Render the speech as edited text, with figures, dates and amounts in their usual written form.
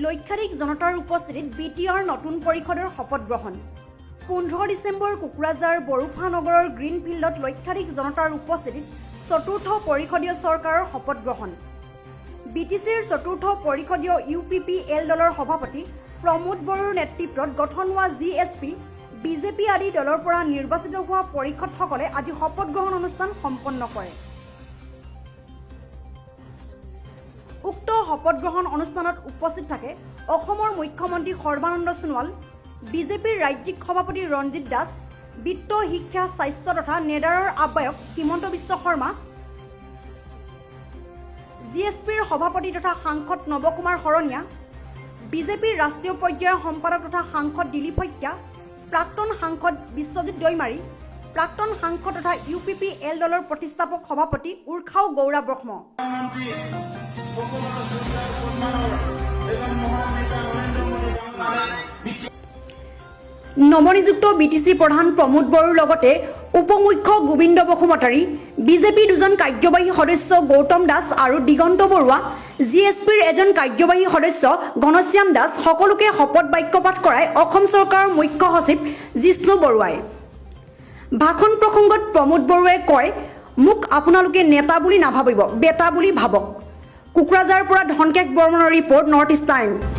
লক্ষাধিক জনতাৰ উপস্থিতিত বিটিআৰ নতুন পৰিষদৰ শপত গ্ৰহণ 15 ডিচেম্বৰ কোকৰাঝাৰ বৰুফা নগৰৰ গ্ৰীণ ফিল্ডত লক্ষাধিক জনতাৰ উপস্থিতিত চতুৰ্থ পৰিষদীয় চৰকাৰৰ শপত গ্ৰহণ বিটিচিৰ চতুৰ্থ পৰিষদীয় UPPL দলৰ সভাপতি প্ৰমোদ বড়োৰ নেতৃত্বত গঠন হোৱা জিএছপি বিজেপি আদি দলৰ পৰা নিৰ্বাচিত হোৱা পৰিষদসকলে আজি শপত গ্ৰহণ অনুষ্ঠান সম্পন্ন কৰে উক্ত শপত গ্ৰহণ অনুষ্ঠানত উপস্থিত থাকে অসমৰ মুখ্যমন্ত্ৰী সৰ্বানন্দ সোণোৱাল বিজেপিৰ ৰাজ্যিক সভাপতি ৰঞ্জিত দাস বিত্ত শিক্ষা স্বাস্থ্য তথা নেডাৰৰ আহ্বায়ক হিমন্ত বিশ্ব শৰ্মা জিএছপিৰ সভাপতি তথা সাংসদ নৱকুমাৰ শৰণীয়া বিজেপিৰ ৰাষ্ট্ৰীয় পৰ্যায়ৰ সম্পাদক তথা সাংসদ দিলীপ হত্যা প্ৰাক্তন সাংসদ বিশ্বজিৎ দৈমাৰী প্ৰাক্তন সাংসদ তথা UPPL দলৰ প্ৰতিষ্ঠাপক সভাপতি উৰ্খাও গৌৰা ব্ৰহ্ম নৱনিযুক্ত বিটিচি প্ৰধান প্ৰমোদ বড়োৰ লগতে উপমুখ্য গোবিন্দ বসুমতাৰী বিজেপি দুজন কাৰ্যবাহী সদস্য গৌতম দাস আৰু দিগন্ত বৰুৱা জিএছপিৰ এজন কাৰ্যবাহী সদস্য ঘনশ্যাম দাস সকলোকে শপত বাক্য পাঠ কৰাই অসম চৰকাৰৰ মুখ্য সচিব জিষ্ণু বৰুৱাই ভাষণ প্ৰসংগত প্ৰমোদ বড়োৱে কয় মোক আপোনালোকে নেতা বুলি নাভাবিব বেটা বুলি ভাবক কোকৰাঝাৰৰ পৰা ধনকেশ বৰ্মনৰ ৰিপৰ্ট নৰ্থ ইষ্ট টাইম